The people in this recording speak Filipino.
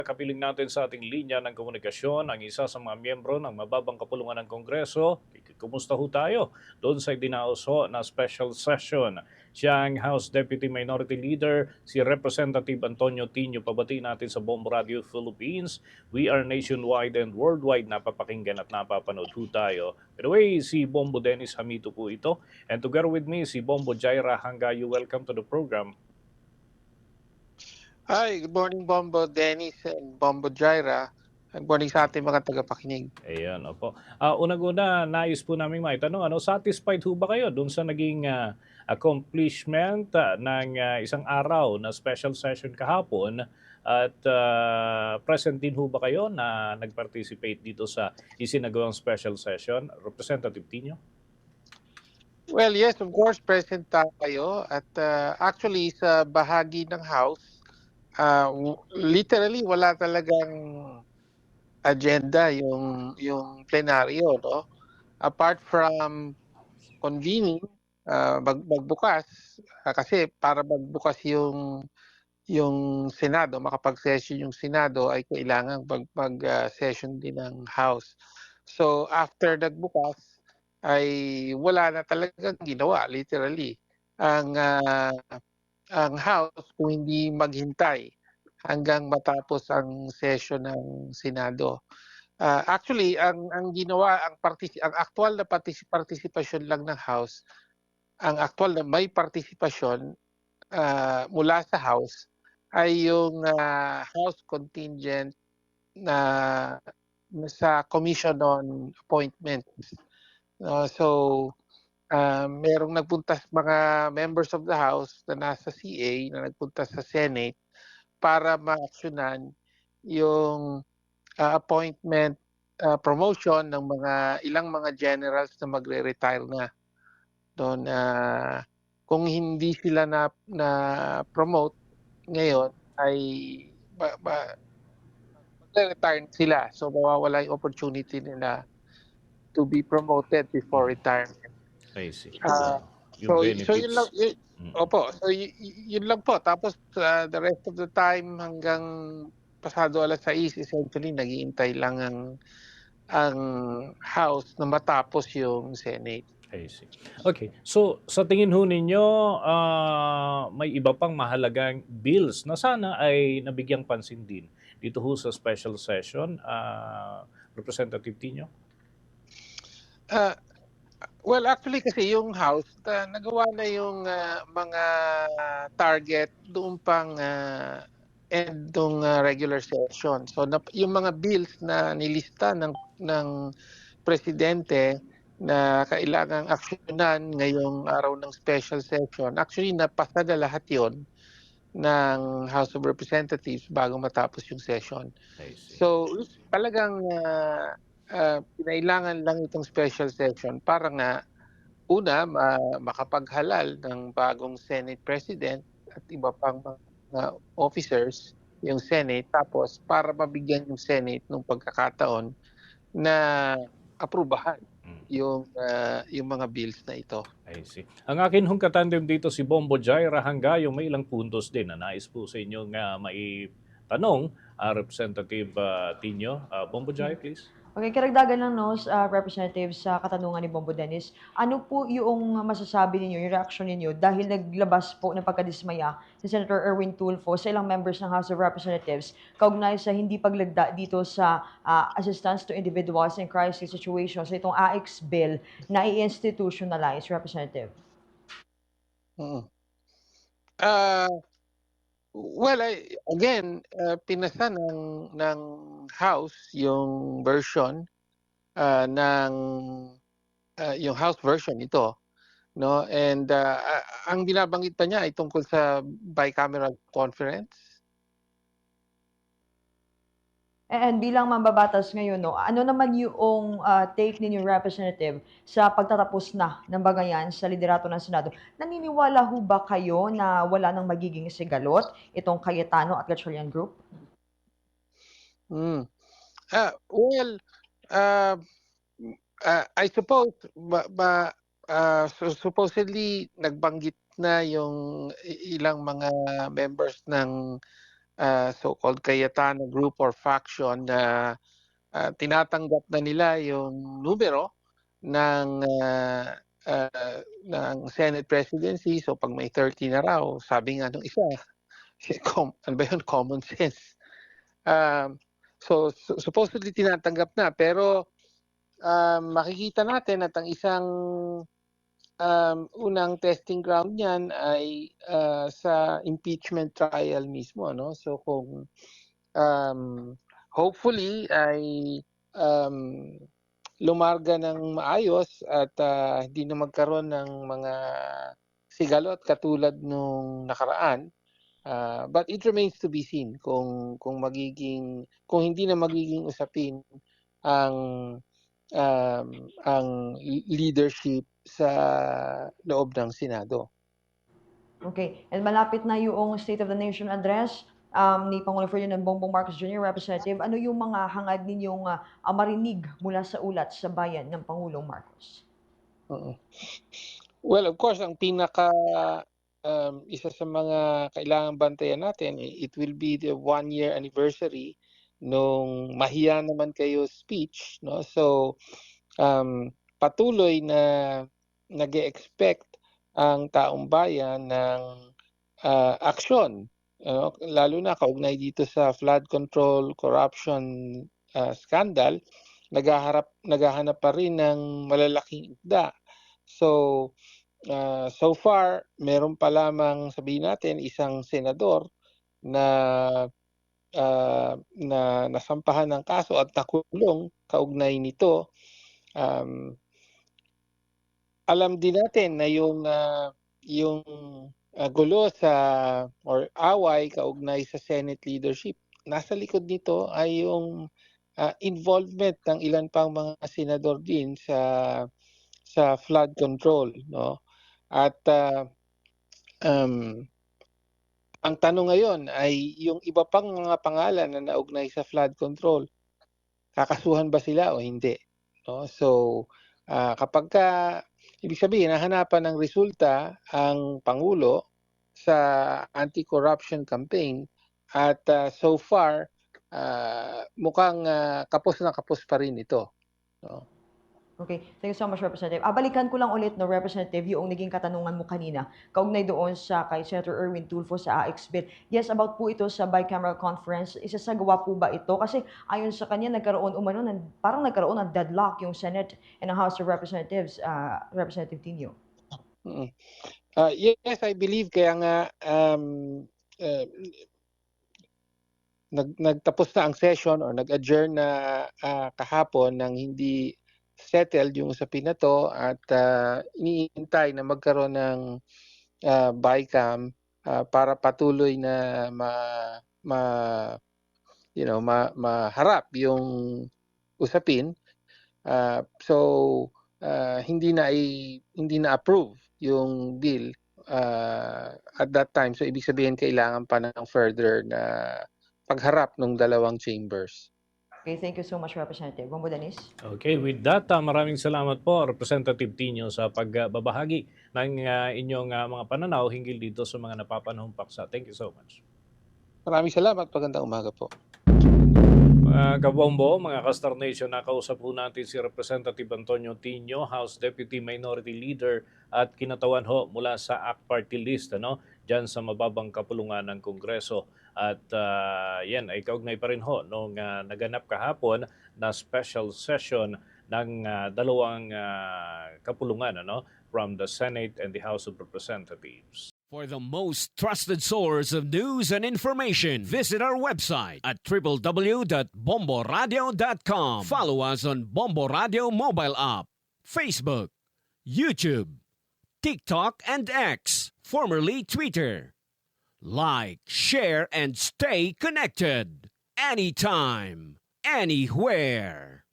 Kapiling natin sa ating linya ng komunikasyon ang isa sa mga miyembro ng mababang kapulungan ng Kongreso. Kumusta ho tayo doon sa idinaos ho na special session? Siya ang House Deputy Minority Leader, si Representative Antonio Tino. Pabati natin sa Bombo Radio Philippines. We are nationwide and worldwide napapakinggan at napapanood ho tayo. By the way, si Bombo Dennis Hamito po ito. And together with me, si Bombo Jaira Hangayo. Welcome to the program. Hi, good morning Bombo Dennis and Bombo Jaira. Good morning sa ating mga tagapakinig. Ayan, opo. Unang-una, nais po namin maitanong, satisfied ho ba kayo dun sa naging accomplishment ng isang araw na special session kahapon? At present din ho ba kayo na nag-participate dito sa isinagawang special session? Representative Tino? Well, yes, of course, present tayo. At actually, sa bahagi ng House, literally wala talagang agenda yung plenaryo, no? Apart from convening, magbukas, kasi para magbukas yung Senado, makapag-session yung Senado ay kailangan mag-session din ng House. So after nagbukas ay wala na talagang ginawa literally ang House kung hindi maghintay hanggang matapos ang session ng Senado. Actually ang ginawa ang aktual na partisipasyon lang ng House, ang aktual na may partisipasyon mula sa House ay yung House contingent na sa Commission on Appointments. So, merong nagpunta mga members of the House na nasa CA na nagpunta sa Senate para ma-actionan yung appointment promotion ng ilang mga generals na magre-retire na doon. Kung hindi sila na promote ngayon ay magre-retire sila, so mawawala yung opportunity nila to be promoted before retirement. I see. So Yung yun lang benefits. opo, so yun lang po. Tapos the rest of the time hanggang pasado 6:00 essentially naghihintay lang ang House na matapos yung Senate. I see. Okay. So, sa tingin ho ninyo, may iba pang mahalagang bills na sana ay nabigyang pansin din dito ho sa special session, Representative Tino? Well, actually kasi yung House nagawa na yung mga target doon pang end ng regular session. So yung mga bills na nilista ng presidente na kailangang aksyonan ngayong araw ng special session, actually napasa na lahat yon ng House of Representatives bago matapos yung session. I see. So talagang kinailangan lang itong special session para nga una makapaghalal ng bagong Senate President at iba pang mga officers yung Senate, tapos para mabigyan yung Senate ng pagkakataon na aprubahan yung mga bills na ito. I see. Ang akin hong katandem dito si Bombo Jaira Hangayo, may ilang puntos din na nais po sa inyo nga maitanong, Representative Tino. Bombo Jaira, please. Okay, karagdagan lang no, Representative, sa katanungan ni Bombo Dennis. Ano po yung masasabi ninyo, yung reaction ninyo dahil naglabas po ng pagkadismaya si Senator Erwin Tulfo sa ilang members ng House of Representatives kaugnay sa hindi paglagda dito sa assistance to individuals in crisis situations sa itong AX bill na i-institutionalize, Representative? Well, again, pinasa ng House yung version ng yung House version ito, no? And ang binabanggit pa niya ay tungkol sa bicameral conference. And bilang mambabatas ngayon, no, ano naman yung take ninyo, Representative, sa pagtatapos na ng bagayan sa liderato ng Senado? Naniniwala ho ba kayo na wala nang magiging sigalot itong Cayetano at Gatchalian Group? Well, I suppose supposedly nagbanggit na yung ilang mga members ng so-called Cayetano group or faction na tinatanggap na nila yung numero ng Senate presidency. So pag may 30 na raw, sabi nga nung isa, ano ba yun? Common sense. So supposedly tinatanggap na, pero makikita natin at ang isang unang testing ground niyan ay sa impeachment trial mismo, no? So kung hopefully ay lumarga ng maayos at hindi na magkaroon ng mga sigalot katulad nung nakaraan. But it remains to be seen kung hindi na magiging usapin ang leadership sa loob ng Senado. Okay. And malapit na yung State of the Nation address ni Pangulong Ferdinand Bongbong Marcos Jr., Representative. Ano yung mga hangad ninyong marinig mula sa ulat sa bayan ng Pangulong Marcos? Well, of course, ang isa sa mga kailangang bantayan natin, it will be the 1-year anniversary nung Mahiya Naman Kayo speech, no? So patuloy na nag-e-expect ang taong bayan ng aksyon, lalo na kaugnay dito sa flood control corruption scandal. Naghahanap pa rin ng malalaking isda. So far meron pa lamang, sabihin natin, isang senador na nasampahan ng kaso at nakulong kaugnay nito. Alam din natin na yung gulo or away kaugnay sa Senate leadership, nasa likod nito ay yung involvement ng ilan pang mga senador din sa flood control, no? At ang tanong ngayon ay yung iba pang mga pangalan na naugnay sa flood control, kakasuhan ba sila o hindi, no? So kapag ibig sabihin nahanapan ng resulta ang Pangulo sa anti-corruption campaign at so far mukhang kapos na kapos pa rin ito, no? Okay. Thank you so much, Representative. Balikan ko lang ulit, no, Representative, yung naging katanungan mo kanina, kaugnay doon sa kay Senator Erwin Tulfo sa AX bill. Yes, about po ito sa bicameral conference, isasagawa po ba ito? Kasi ayon sa kanya, parang nagkaroon ng deadlock yung Senate and ang House of Representatives, Representative Tino. Yes, I believe, kaya nga nagtapos na ang session or nag-adjourn na kahapon nang hindi settled yung usapin na to at iniintay na magkaroon ng BICAM para patuloy na maharap yung usapin. So hindi na approve yung bill at that time. So ibig sabihin kailangan pa ng further na pagharap ng dalawang chambers. Okay, thank you so much, Representative. Bongo Dennis. Okay, with that, maraming salamat po, Representative Tino, sa pagbabahagi ng inyong mga pananaw hinggil dito sa mga napapanahong paksa. Thank you so much. Maraming salamat. Magandang umaga po. Mga kabombo, mga Kastar Nation, nakausap po natin si Representative Antonio Tino, House Deputy Minority Leader at kinatawan ho mula sa ACT Party List, dyan sa mababang kapulungan ng Kongreso. At yan ay kaugnay pa rin ho nung naganap kahapon na special session ng dalawang kapulungan from the Senate and the House of Representatives. For the most trusted source of news and information, visit our website at www.bomboradio.com. Follow us on Bombo Radio mobile app, Facebook, YouTube, TikTok, and X, formerly Twitter. Like, share, and stay connected. Anytime, anywhere.